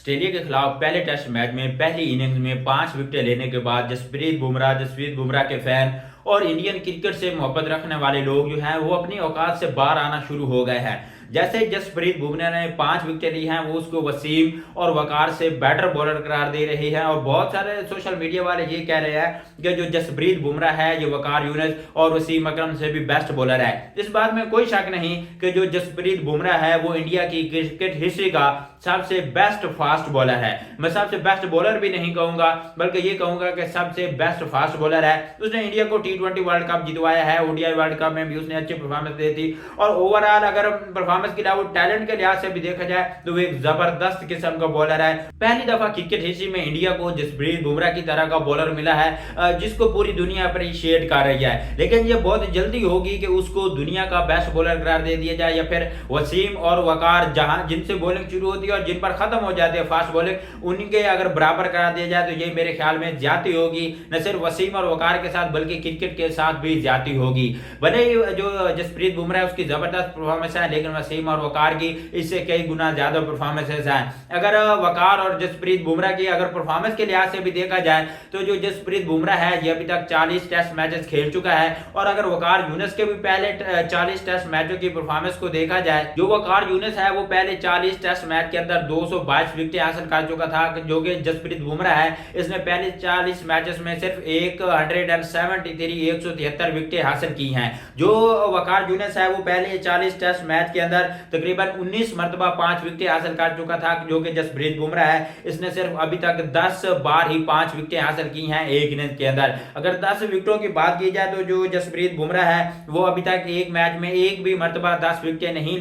Australia के खिलाफ पहले टेस्ट मैच में पहली इनिंग्स में 5 विकेट लेने के बाद जसप्रीत बुमराह के फैन और इंडियन क्रिकेट से मोहब्बत रखने वाले लोग जो हैं वो अपनी औकात से बाहर आना शुरू हो गए हैं। जैसे जसप्रीत बुमराह ने 5 विकेट ली हैं, वो उसको वसीम और वकार से बेटर बॉलर करार दे रही है और बहुत सारे सोशल मीडिया वाले ये कह रहे हैं कि जो जसप्रीत बुमराह है ये वकार यूनिस और वसीम अकरम से भी बेस्ट बॉलर है। इस बात में कोई शक नहीं कि जो जसप्रीत बुमराह है वो इंडिया की क्रिकेट हिस्ट्री का सबसे बेस्ट फास्ट बॉलर है। मैं सबसे बेस्ट बॉलर भी नहीं कहूंगा बल्कि ये कहूंगा कि सबसे बेस्ट फास्ट बॉलर है। उसने इंडिया को T20 वर्ल्ड कप जितवाया है, ओडीआई वर्ल्ड कप में भी उसने अच्छी परफॉर्मेंस दी थी और ओवरऑल अगर परफॉर्मेंस के अलावा टैलेंट के लिहाज से भी देखा जाए तो वो एक जबरदस्त किस्म का बॉलर है। पहली दफा क्रिकेट हिस्ट्री में इंडिया को जसप्रीत बुमराह की तरह का बॉलर मिला है जिसको पूरी दुनिया अप्रिशिएट कर रही है, लेकिन ये बहुत जल्दी होगी कि उसको दुनिया का बेस्ट बॉलर करार दे दिया जाए या फिर वसीम और वकार जहां जिनसे बॉलिंग शुरू होती है और जिन पर खत्म हो जाती है फास्ट बॉलिंग उनके अगर बराबर करा दिया जाए तो ये मेरे ख्याल में ज्यादा होगी। न सिर्फ वसीम और वकार के साथ बल्कि क्रिकेट के साथ भी ज्यादा होगी। भले ही जो जसप्रीत बुमराह है उसकी जबरदस्त परफॉर्मेंस है, लेकिन वसीम और वकार की इससे कई गुना ज्यादा परफॉर्मेंसेस हैं। अगर वकार और जसप्रीत बुमराह की अगर परफॉर्मेंस के लिहाज से भी देखा जाए तो जो जसप्रीत बुमराह है ये अभी तक 40 टेस्ट मैचेस खेल चुका है और अगर वकार यूनिस के भी पहले 40 टेस्ट मैचों की परफॉर्मेंस को देखा जाए, जो वकार यूनिस है वो पहले 40 टेस्ट मैच के अंदर 222 विकेट हासिल कर चुका था, जो कि जसप्रीत बुमराह है इसने पहले 40 मैचेस में सिर्फ 173 विकेट हासिल की हैं। जो वकार यूनिस है वो पहले 40 टेस्ट मैच के अंदर तकरीबन 19 मरतबा 5 विकेट हासिल कर चुका था, जो कि जसप्रीत बुमराह है इसने सिर्फ अभी तक 10 बार ही 5 विकेट हासिल की हैं एक इनिंग्स के अंदर। अगर 10 विकेटों की बात की जाए तो जो जसप्रीत बुमराह है वो अभी तक एक मैच में एक भी मरतबा 10 विकेट नहीं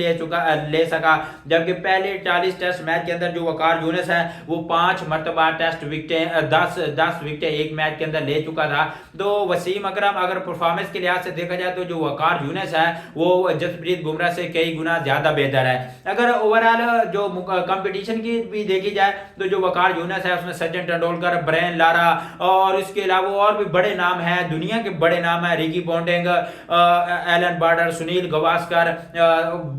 ले सका, जबकि पहले 40 टेस्ट मैच के अंदर जो वकार यूनिस है वो 5 मरतबा टेस्ट विकेट 10 विकेट एक मैच के अंदर ले चुका था। तो वसीम अकरम अगर परफॉर्मेंस के लिहाज से देखा जाए तो जो वकार यूनिस है वो जसप्रीत बुमराह से कई गुना ज्यादा बेहतर है। अगर ओवरऑल जो कंपटीशन की भी देखी जाए तो जो वकार यूनिस है उसने सचिन तेंदुलकर, ब्रायन लारा और इसके अलावा और भी बड़े नाम हैं, दुनिया के बड़े नाम है, Ricky Ponting, Allan Border, Sunil Gavaskar,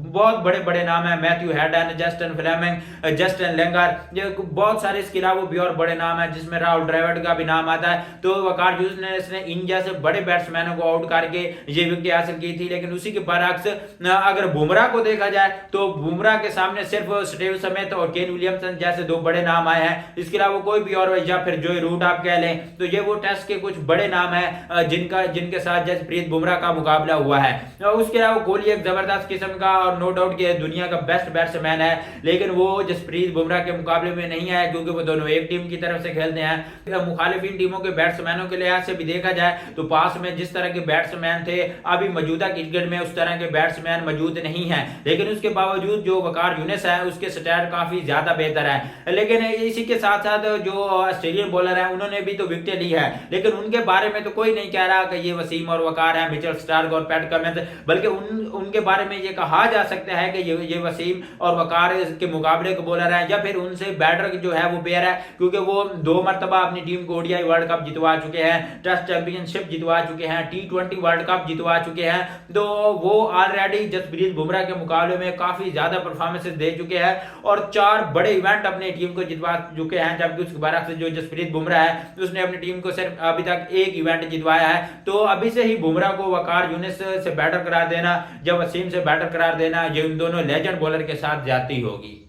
बहुत बड़े बड़े नाम है, Matthew Hayden, Justin Fleming, Justin Langer, ये बहुत सारे इसके अलावा भी और बड़े नाम है जिसमें राहुल द्रविड़ का भी नाम आता है। तो वकार यूनिस ने इंडिया से बड़े बैट्समैनों को आउट करके ये विकेट हासिल की थी, लेकिन उसी के बरअक्स अगर बुमराह को देखा जाए तो बुमराह के सामने सिर्फ स्टीव स्मिथ और केन विलियमसन जैसे 2 बड़े नाम आए हैं, इसके अलावा कोई भी और या फिर जोई रूट आप कह लें तो ये वो टेस्ट के कुछ बड़े नाम है जिनके साथ जसप्रीत बुमराह का मुकाबला हुआ है। उसके अलावा कोहली एक जबरदस्त किस्म का और नो डाउट कि दुनिया का बेस्ट बैट्समैन है, लेकिन वो जसप्रीत बुमराह के मुकाबले में नहीं है क्योंकि वो दोनों एक टीम की तरफ से खेलते हैं। मुखालिफिन टीमों के बैट्समैनों के लिहाज से भी देखा जाए तो पास में जिस तरह के बैट्समैन थे अभी मौजूदा क्रिकेट में उस तरह के बैट्समैन मौजूद नहीं है, लेकिन उसके बावजूद जो वकार यूनिस है उसके स्टैट काफी ज्यादा बेहतर है। लेकिन इसी के साथ साथ जो ऑस्ट्रेलियन बॉलर है उन्होंने भी तो विकेट ली है, लेकिन उनके बारे में तो कोई नहीं कह रहा कि ये वसीम और वकार है, मिचेल स्टार्क और पैट कमिंस, बल्कि उनके बारे में ये कहा जा सकता है कि ये वसीम और वकार के मुकाबले के बॉलर है या फिर उनसे बैटर जो है वो पेयर है, क्योंकि वो 2 मरतबा अपनी टीम को ओडीआई वर्ल्ड कप जितवा चुके हैं, टेस्ट चैंपियनशिप जितवा चुके हैं, T20 वर्ल्ड कप जितवा चुके हैं। तो वो ऑलरेडी जसप्रीत बुमराह के मुकाबले में काफी ज्यादा परफॉर्मेंसेस दे चुके हैं और 4 बड़े इवेंट अपनी टीम को जितवा चुके हैं, जबकि उसके बरअक्स जो जसप्रीत बुमराह है उसने अपनी टीम को सिर्फ अभी तक एक इवेंट जितवाया है। तो अभी से ही बुमराह को वकार यूनिस से बैटर करार देना या वसीम से बैटर करार देना ये इन दोनों लेजेंड बॉलर के साथ जाती होगी।